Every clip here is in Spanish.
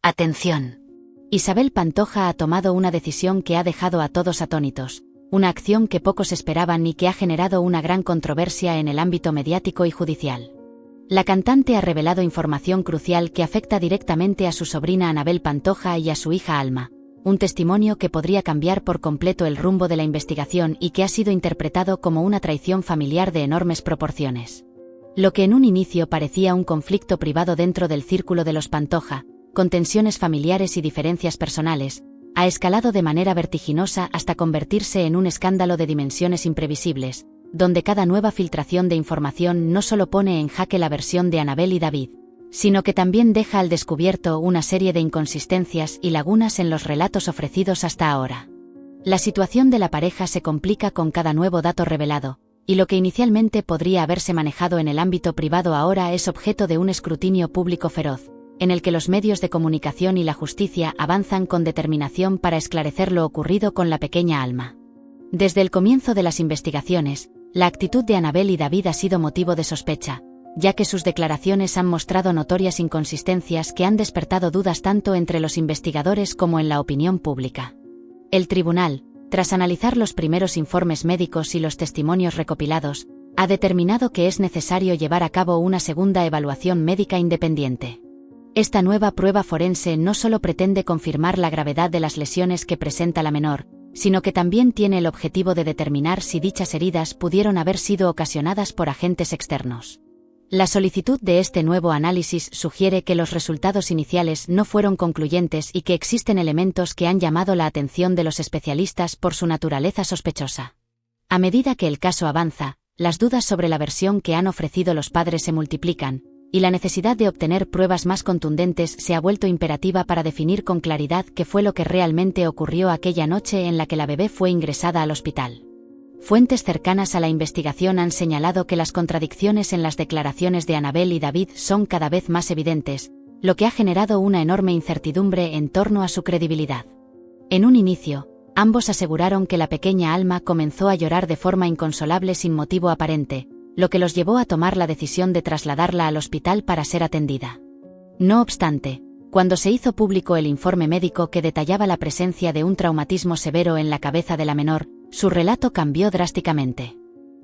Atención. Isabel Pantoja ha tomado una decisión que ha dejado a todos atónitos, una acción que pocos esperaban y que ha generado una gran controversia en el ámbito mediático y judicial. La cantante ha revelado información crucial que afecta directamente a su sobrina Anabel Pantoja y a su hija Alma, un testimonio que podría cambiar por completo el rumbo de la investigación y que ha sido interpretado como una traición familiar de enormes proporciones. Lo que en un inicio parecía un conflicto privado dentro del círculo de los Pantoja, con tensiones familiares y diferencias personales, ha escalado de manera vertiginosa hasta convertirse en un escándalo de dimensiones imprevisibles, donde cada nueva filtración de información no solo pone en jaque la versión de Anabel y David, sino que también deja al descubierto una serie de inconsistencias y lagunas en los relatos ofrecidos hasta ahora. La situación de la pareja se complica con cada nuevo dato revelado, y lo que inicialmente podría haberse manejado en el ámbito privado ahora es objeto de un escrutinio público feroz, en el que los medios de comunicación y la justicia avanzan con determinación para esclarecer lo ocurrido con la pequeña Alma. Desde el comienzo de las investigaciones, la actitud de Anabel y David ha sido motivo de sospecha, ya que sus declaraciones han mostrado notorias inconsistencias que han despertado dudas tanto entre los investigadores como en la opinión pública. El tribunal, tras analizar los primeros informes médicos y los testimonios recopilados, ha determinado que es necesario llevar a cabo una segunda evaluación médica independiente. Esta nueva prueba forense no solo pretende confirmar la gravedad de las lesiones que presenta la menor, sino que también tiene el objetivo de determinar si dichas heridas pudieron haber sido ocasionadas por agentes externos. La solicitud de este nuevo análisis sugiere que los resultados iniciales no fueron concluyentes y que existen elementos que han llamado la atención de los especialistas por su naturaleza sospechosa. A medida que el caso avanza, las dudas sobre la versión que han ofrecido los padres se multiplican, y la necesidad de obtener pruebas más contundentes se ha vuelto imperativa para definir con claridad qué fue lo que realmente ocurrió aquella noche en la que la bebé fue ingresada al hospital. Fuentes cercanas a la investigación han señalado que las contradicciones en las declaraciones de Anabel y David son cada vez más evidentes, lo que ha generado una enorme incertidumbre en torno a su credibilidad. En un inicio, ambos aseguraron que la pequeña Alma comenzó a llorar de forma inconsolable sin motivo aparente, lo que los llevó a tomar la decisión de trasladarla al hospital para ser atendida. No obstante, cuando se hizo público el informe médico que detallaba la presencia de un traumatismo severo en la cabeza de la menor, su relato cambió drásticamente.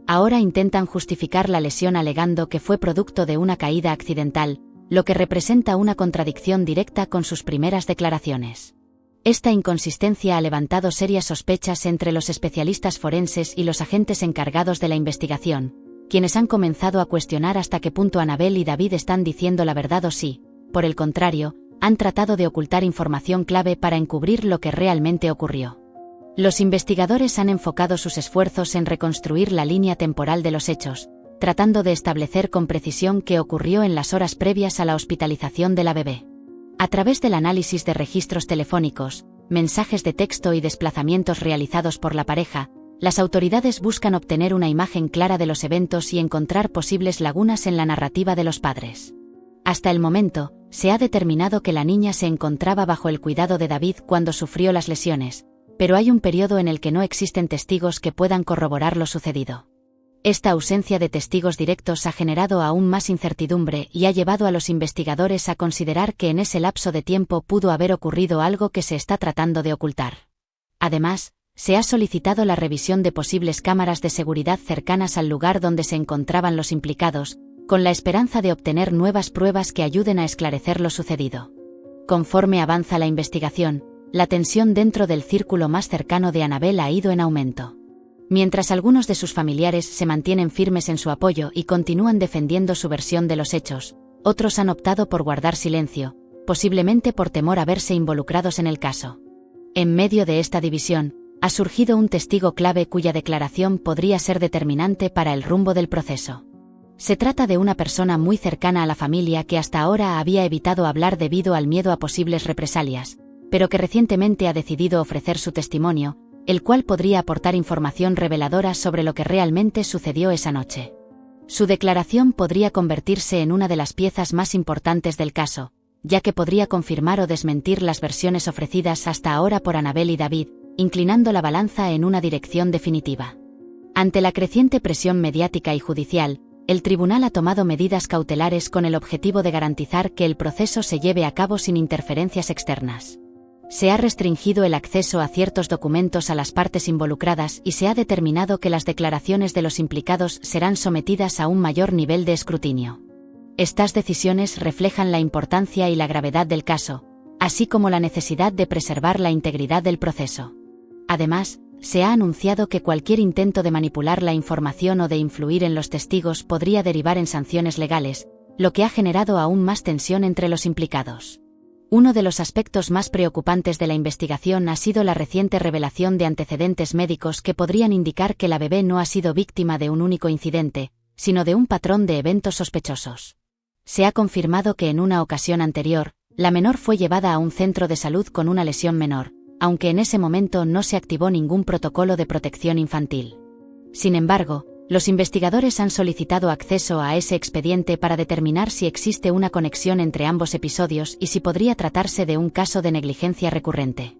Ahora intentan justificar la lesión alegando que fue producto de una caída accidental, lo que representa una contradicción directa con sus primeras declaraciones. Esta inconsistencia ha levantado serias sospechas entre los especialistas forenses y los agentes encargados de la investigación, quienes han comenzado a cuestionar hasta qué punto Anabel y David están diciendo la verdad o si, por el contrario, han tratado de ocultar información clave para encubrir lo que realmente ocurrió. Los investigadores han enfocado sus esfuerzos en reconstruir la línea temporal de los hechos, tratando de establecer con precisión qué ocurrió en las horas previas a la hospitalización de la bebé. A través del análisis de registros telefónicos, mensajes de texto y desplazamientos realizados por la pareja, las autoridades buscan obtener una imagen clara de los eventos y encontrar posibles lagunas en la narrativa de los padres. Hasta el momento, se ha determinado que la niña se encontraba bajo el cuidado de David cuando sufrió las lesiones, pero hay un periodo en el que no existen testigos que puedan corroborar lo sucedido. Esta ausencia de testigos directos ha generado aún más incertidumbre y ha llevado a los investigadores a considerar que en ese lapso de tiempo pudo haber ocurrido algo que se está tratando de ocultar. Además, se ha solicitado la revisión de posibles cámaras de seguridad cercanas al lugar donde se encontraban los implicados, con la esperanza de obtener nuevas pruebas que ayuden a esclarecer lo sucedido. Conforme avanza la investigación, la tensión dentro del círculo más cercano de Anabel ha ido en aumento. Mientras algunos de sus familiares se mantienen firmes en su apoyo y continúan defendiendo su versión de los hechos, otros han optado por guardar silencio, posiblemente por temor a verse involucrados en el caso. En medio de esta división, ha surgido un testigo clave cuya declaración podría ser determinante para el rumbo del proceso. Se trata de una persona muy cercana a la familia que hasta ahora había evitado hablar debido al miedo a posibles represalias, pero que recientemente ha decidido ofrecer su testimonio, el cual podría aportar información reveladora sobre lo que realmente sucedió esa noche. Su declaración podría convertirse en una de las piezas más importantes del caso, ya que podría confirmar o desmentir las versiones ofrecidas hasta ahora por Anabel y David, inclinando la balanza en una dirección definitiva. Ante la creciente presión mediática y judicial, el tribunal ha tomado medidas cautelares con el objetivo de garantizar que el proceso se lleve a cabo sin interferencias externas. Se ha restringido el acceso a ciertos documentos a las partes involucradas y se ha determinado que las declaraciones de los implicados serán sometidas a un mayor nivel de escrutinio. Estas decisiones reflejan la importancia y la gravedad del caso, así como la necesidad de preservar la integridad del proceso. Además, se ha anunciado que cualquier intento de manipular la información o de influir en los testigos podría derivar en sanciones legales, lo que ha generado aún más tensión entre los implicados. Uno de los aspectos más preocupantes de la investigación ha sido la reciente revelación de antecedentes médicos que podrían indicar que la bebé no ha sido víctima de un único incidente, sino de un patrón de eventos sospechosos. Se ha confirmado que en una ocasión anterior, la menor fue llevada a un centro de salud con una lesión menor, aunque en ese momento no se activó ningún protocolo de protección infantil. Sin embargo, los investigadores han solicitado acceso a ese expediente para determinar si existe una conexión entre ambos episodios y si podría tratarse de un caso de negligencia recurrente.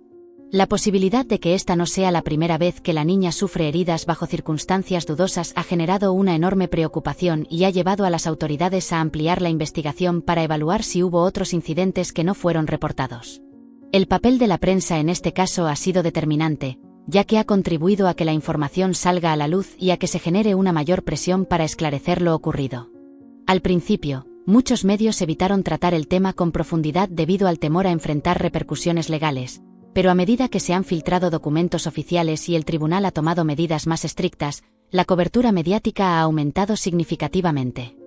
La posibilidad de que esta no sea la primera vez que la niña sufre heridas bajo circunstancias dudosas ha generado una enorme preocupación y ha llevado a las autoridades a ampliar la investigación para evaluar si hubo otros incidentes que no fueron reportados. El papel de la prensa en este caso ha sido determinante, ya que ha contribuido a que la información salga a la luz y a que se genere una mayor presión para esclarecer lo ocurrido. Al principio, muchos medios evitaron tratar el tema con profundidad debido al temor a enfrentar repercusiones legales, pero a medida que se han filtrado documentos oficiales y el tribunal ha tomado medidas más estrictas, la cobertura mediática ha aumentado significativamente.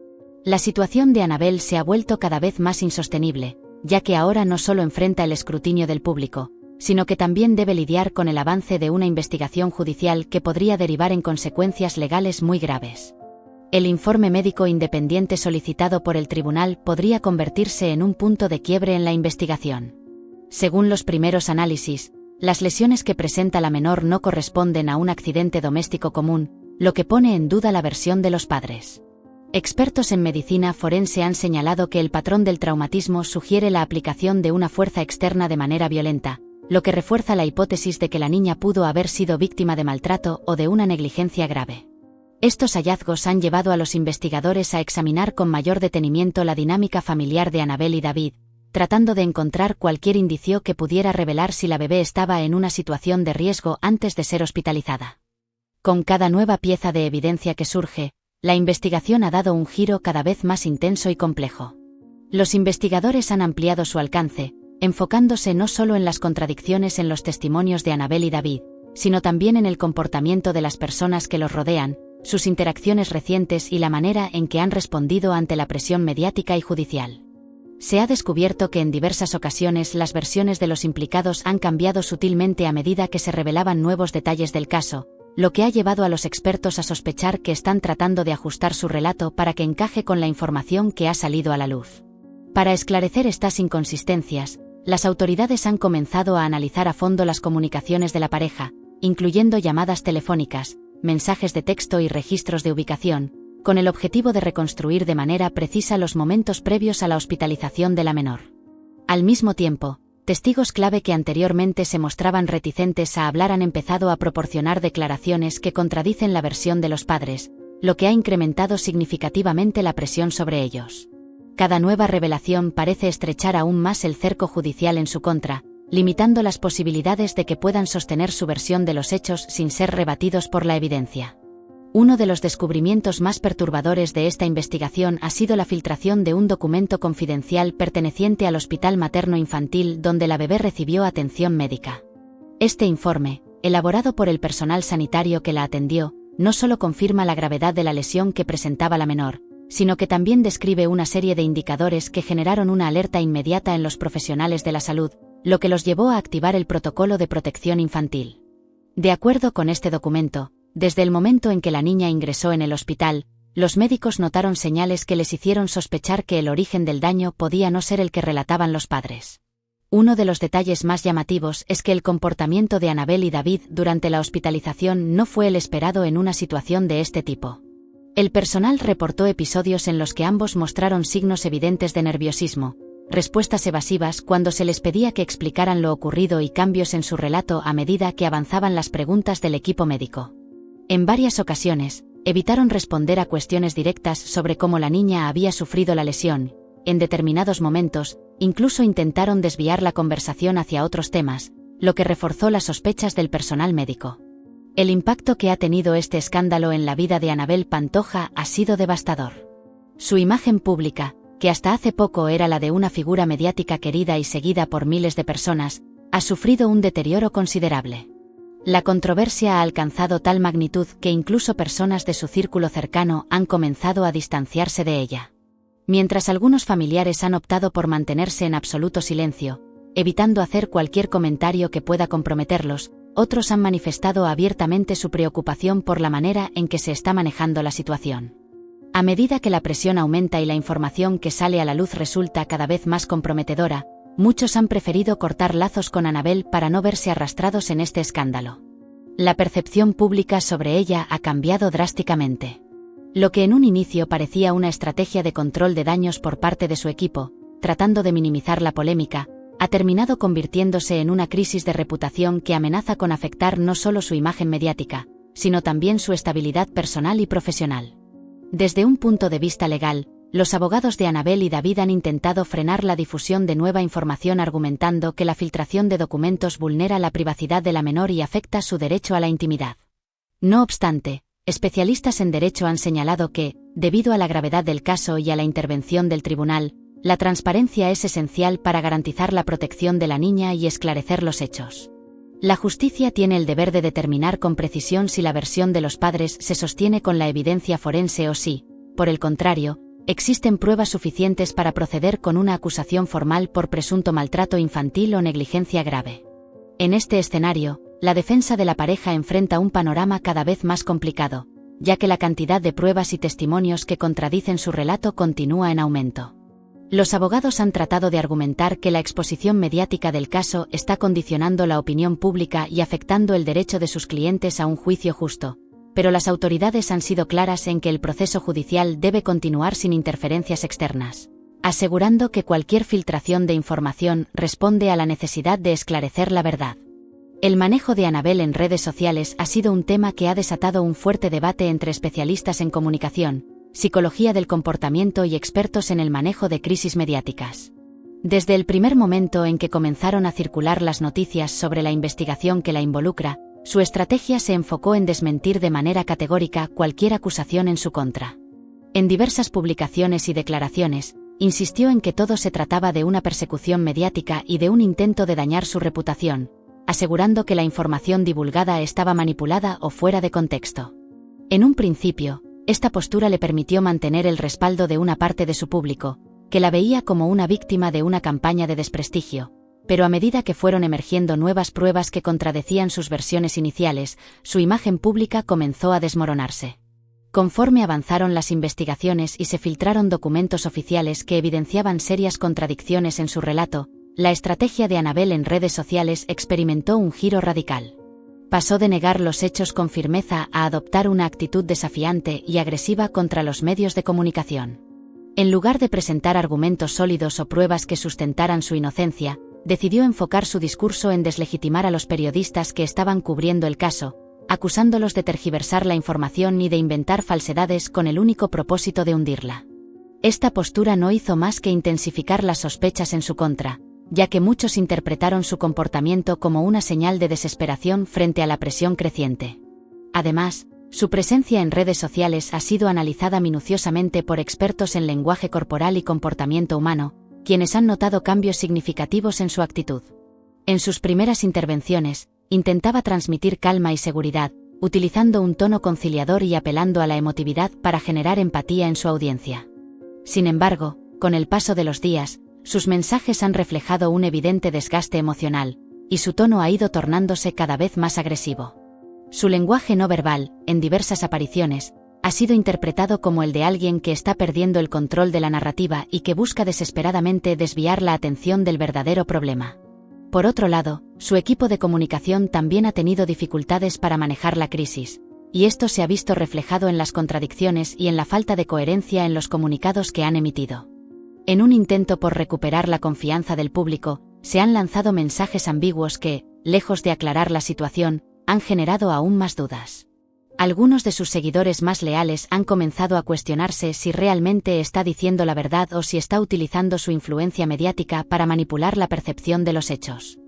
La situación de Annabel se ha vuelto cada vez más insostenible, ya que ahora no solo enfrenta el escrutinio del público, sino que también debe lidiar con el avance de una investigación judicial que podría derivar en consecuencias legales muy graves. El informe médico independiente solicitado por el tribunal podría convertirse en un punto de quiebre en la investigación. Según los primeros análisis, las lesiones que presenta la menor no corresponden a un accidente doméstico común, lo que pone en duda la versión de los padres. Expertos en medicina forense han señalado que el patrón del traumatismo sugiere la aplicación de una fuerza externa de manera violenta, lo que refuerza la hipótesis de que la niña pudo haber sido víctima de maltrato o de una negligencia grave. Estos hallazgos han llevado a los investigadores a examinar con mayor detenimiento la dinámica familiar de Annabel y David, tratando de encontrar cualquier indicio que pudiera revelar si la bebé estaba en una situación de riesgo antes de ser hospitalizada. Con cada nueva pieza de evidencia que surge, la investigación ha dado un giro cada vez más intenso y complejo. Los investigadores han ampliado su alcance, enfocándose no solo en las contradicciones en los testimonios de Annabel y David, sino también en el comportamiento de las personas que los rodean, sus interacciones recientes y la manera en que han respondido ante la presión mediática y judicial. Se ha descubierto que en diversas ocasiones las versiones de los implicados han cambiado sutilmente a medida que se revelaban nuevos detalles del caso, lo que ha llevado a los expertos a sospechar que están tratando de ajustar su relato para que encaje con la información que ha salido a la luz. Para esclarecer estas inconsistencias, las autoridades han comenzado a analizar a fondo las comunicaciones de la pareja, incluyendo llamadas telefónicas, mensajes de texto y registros de ubicación, con el objetivo de reconstruir de manera precisa los momentos previos a la hospitalización de la menor. Al mismo tiempo, testigos clave que anteriormente se mostraban reticentes a hablar han empezado a proporcionar declaraciones que contradicen la versión de los padres, lo que ha incrementado significativamente la presión sobre ellos. Cada nueva revelación parece estrechar aún más el cerco judicial en su contra, limitando las posibilidades de que puedan sostener su versión de los hechos sin ser rebatidos por la evidencia. Uno de los descubrimientos más perturbadores de esta investigación ha sido la filtración de un documento confidencial perteneciente al Hospital Materno-Infantil donde la bebé recibió atención médica. Este informe, elaborado por el personal sanitario que la atendió, no solo confirma la gravedad de la lesión que presentaba la menor, sino que también describe una serie de indicadores que generaron una alerta inmediata en los profesionales de la salud, lo que los llevó a activar el protocolo de protección infantil. De acuerdo con este documento, desde el momento en que la niña ingresó en el hospital, los médicos notaron señales que les hicieron sospechar que el origen del daño podía no ser el que relataban los padres. Uno de los detalles más llamativos es que el comportamiento de Annabel y David durante la hospitalización no fue el esperado en una situación de este tipo. El personal reportó episodios en los que ambos mostraron signos evidentes de nerviosismo, respuestas evasivas cuando se les pedía que explicaran lo ocurrido y cambios en su relato a medida que avanzaban las preguntas del equipo médico. En varias ocasiones, evitaron responder a cuestiones directas sobre cómo la niña había sufrido la lesión. En determinados momentos, incluso intentaron desviar la conversación hacia otros temas, lo que reforzó las sospechas del personal médico. El impacto que ha tenido este escándalo en la vida de Anabel Pantoja ha sido devastador. Su imagen pública, que hasta hace poco era la de una figura mediática querida y seguida por miles de personas, ha sufrido un deterioro considerable. La controversia ha alcanzado tal magnitud que incluso personas de su círculo cercano han comenzado a distanciarse de ella. Mientras algunos familiares han optado por mantenerse en absoluto silencio, evitando hacer cualquier comentario que pueda comprometerlos, otros han manifestado abiertamente su preocupación por la manera en que se está manejando la situación. A medida que la presión aumenta y la información que sale a la luz resulta cada vez más comprometedora, muchos han preferido cortar lazos con Anabel para no verse arrastrados en este escándalo. La percepción pública sobre ella ha cambiado drásticamente. Lo que en un inicio parecía una estrategia de control de daños por parte de su equipo, tratando de minimizar la polémica, ha terminado convirtiéndose en una crisis de reputación que amenaza con afectar no solo su imagen mediática, sino también su estabilidad personal y profesional. Desde un punto de vista legal, los abogados de Anabel y David han intentado frenar la difusión de nueva información argumentando que la filtración de documentos vulnera la privacidad de la menor y afecta su derecho a la intimidad. No obstante, especialistas en derecho han señalado que, debido a la gravedad del caso y a la intervención del tribunal, la transparencia es esencial para garantizar la protección de la niña y esclarecer los hechos. La justicia tiene el deber de determinar con precisión si la versión de los padres se sostiene con la evidencia forense o si, por el contrario, existen pruebas suficientes para proceder con una acusación formal por presunto maltrato infantil o negligencia grave. En este escenario, la defensa de la pareja enfrenta un panorama cada vez más complicado, ya que la cantidad de pruebas y testimonios que contradicen su relato continúa en aumento. Los abogados han tratado de argumentar que la exposición mediática del caso está condicionando la opinión pública y afectando el derecho de sus clientes a un juicio justo, pero las autoridades han sido claras en que el proceso judicial debe continuar sin interferencias externas, asegurando que cualquier filtración de información responde a la necesidad de esclarecer la verdad. El manejo de Anabel en redes sociales ha sido un tema que ha desatado un fuerte debate entre especialistas en comunicación, psicología del comportamiento y expertos en el manejo de crisis mediáticas. Desde el primer momento en que comenzaron a circular las noticias sobre la investigación que la involucra, su estrategia se enfocó en desmentir de manera categórica cualquier acusación en su contra. En diversas publicaciones y declaraciones, insistió en que todo se trataba de una persecución mediática y de un intento de dañar su reputación, asegurando que la información divulgada estaba manipulada o fuera de contexto. En un principio, esta postura le permitió mantener el respaldo de una parte de su público, que la veía como una víctima de una campaña de desprestigio, pero a medida que fueron emergiendo nuevas pruebas que contradecían sus versiones iniciales, su imagen pública comenzó a desmoronarse. Conforme avanzaron las investigaciones y se filtraron documentos oficiales que evidenciaban serias contradicciones en su relato, la estrategia de Anabel en redes sociales experimentó un giro radical. Pasó de negar los hechos con firmeza a adoptar una actitud desafiante y agresiva contra los medios de comunicación. En lugar de presentar argumentos sólidos o pruebas que sustentaran su inocencia, decidió enfocar su discurso en deslegitimar a los periodistas que estaban cubriendo el caso, acusándolos de tergiversar la información y de inventar falsedades con el único propósito de hundirla. Esta postura no hizo más que intensificar las sospechas en su contra, ya que muchos interpretaron su comportamiento como una señal de desesperación frente a la presión creciente. Además, su presencia en redes sociales ha sido analizada minuciosamente por expertos en lenguaje corporal y comportamiento humano, quienes han notado cambios significativos en su actitud. En sus primeras intervenciones, intentaba transmitir calma y seguridad, utilizando un tono conciliador y apelando a la emotividad para generar empatía en su audiencia. Sin embargo, con el paso de los días, sus mensajes han reflejado un evidente desgaste emocional, y su tono ha ido tornándose cada vez más agresivo. Su lenguaje no verbal, en diversas apariciones, ha sido interpretado como el de alguien que está perdiendo el control de la narrativa y que busca desesperadamente desviar la atención del verdadero problema. Por otro lado, su equipo de comunicación también ha tenido dificultades para manejar la crisis, y esto se ha visto reflejado en las contradicciones y en la falta de coherencia en los comunicados que han emitido. En un intento por recuperar la confianza del público, se han lanzado mensajes ambiguos que, lejos de aclarar la situación, han generado aún más dudas. Algunos de sus seguidores más leales han comenzado a cuestionarse si realmente está diciendo la verdad o si está utilizando su influencia mediática para manipular la percepción de los hechos.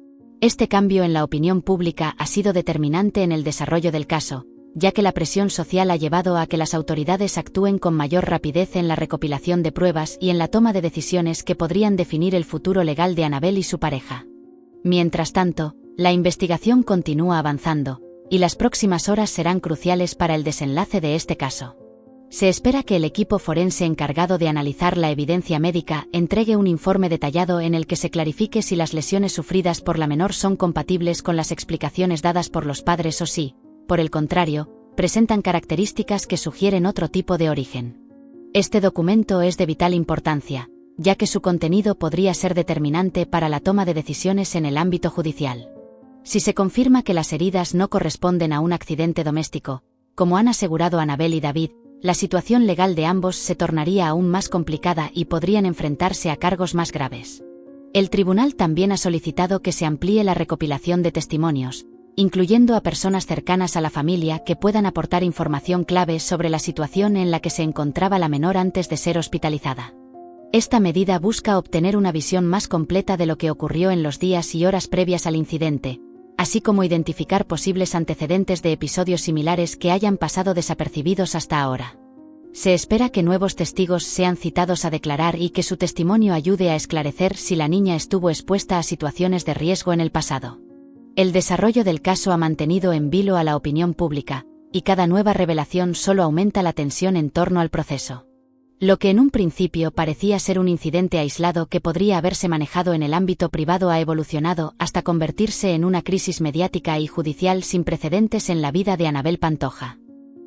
Este cambio en la opinión pública ha sido determinante en el desarrollo del caso, ya que la presión social ha llevado a que las autoridades actúen con mayor rapidez en la recopilación de pruebas y en la toma de decisiones que podrían definir el futuro legal de Annabel y su pareja. Mientras tanto, la investigación continúa avanzando, y las próximas horas serán cruciales para el desenlace de este caso. Se espera que el equipo forense encargado de analizar la evidencia médica entregue un informe detallado en el que se clarifique si las lesiones sufridas por la menor son compatibles con las explicaciones dadas por los padres o si, por el contrario, presentan características que sugieren otro tipo de origen. Este documento es de vital importancia, ya que su contenido podría ser determinante para la toma de decisiones en el ámbito judicial. Si se confirma que las heridas no corresponden a un accidente doméstico, como han asegurado Annabel y David, la situación legal de ambos se tornaría aún más complicada y podrían enfrentarse a cargos más graves. El tribunal también ha solicitado que se amplíe la recopilación de testimonios, incluyendo a personas cercanas a la familia que puedan aportar información clave sobre la situación en la que se encontraba la menor antes de ser hospitalizada. Esta medida busca obtener una visión más completa de lo que ocurrió en los días y horas previas al incidente, así como identificar posibles antecedentes de episodios similares que hayan pasado desapercibidos hasta ahora. Se espera que nuevos testigos sean citados a declarar y que su testimonio ayude a esclarecer si la niña estuvo expuesta a situaciones de riesgo en el pasado. El desarrollo del caso ha mantenido en vilo a la opinión pública, y cada nueva revelación solo aumenta la tensión en torno al proceso. Lo que en un principio parecía ser un incidente aislado que podría haberse manejado en el ámbito privado ha evolucionado hasta convertirse en una crisis mediática y judicial sin precedentes en la vida de Annabel Pantoja.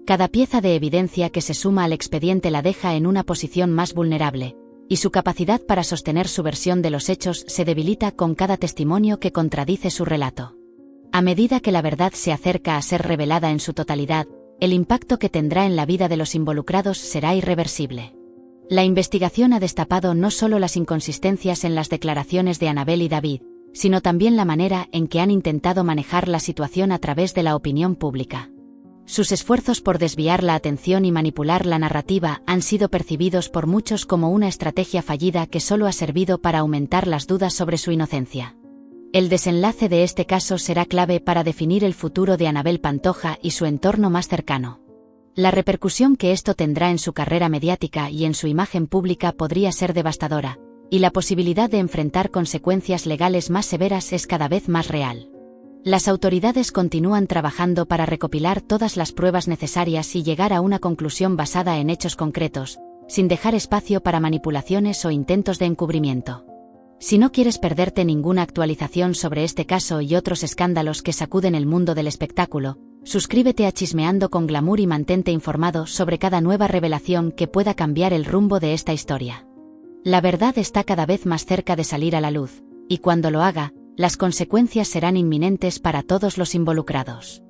Cada pieza de evidencia que se suma al expediente la deja en una posición más vulnerable, y su capacidad para sostener su versión de los hechos se debilita con cada testimonio que contradice su relato. A medida que la verdad se acerca a ser revelada en su totalidad, el impacto que tendrá en la vida de los involucrados será irreversible. La investigación ha destapado no solo las inconsistencias en las declaraciones de Annabel y David, sino también la manera en que han intentado manejar la situación a través de la opinión pública. Sus esfuerzos por desviar la atención y manipular la narrativa han sido percibidos por muchos como una estrategia fallida que solo ha servido para aumentar las dudas sobre su inocencia. El desenlace de este caso será clave para definir el futuro de Annabel Pantoja y su entorno más cercano. La repercusión que esto tendrá en su carrera mediática y en su imagen pública podría ser devastadora, y la posibilidad de enfrentar consecuencias legales más severas es cada vez más real. Las autoridades continúan trabajando para recopilar todas las pruebas necesarias y llegar a una conclusión basada en hechos concretos, sin dejar espacio para manipulaciones o intentos de encubrimiento. Si no quieres perderte ninguna actualización sobre este caso y otros escándalos que sacuden el mundo del espectáculo, suscríbete a Chismeando con Glamour y mantente informado sobre cada nueva revelación que pueda cambiar el rumbo de esta historia. La verdad está cada vez más cerca de salir a la luz, y cuando lo haga, las consecuencias serán inminentes para todos los involucrados.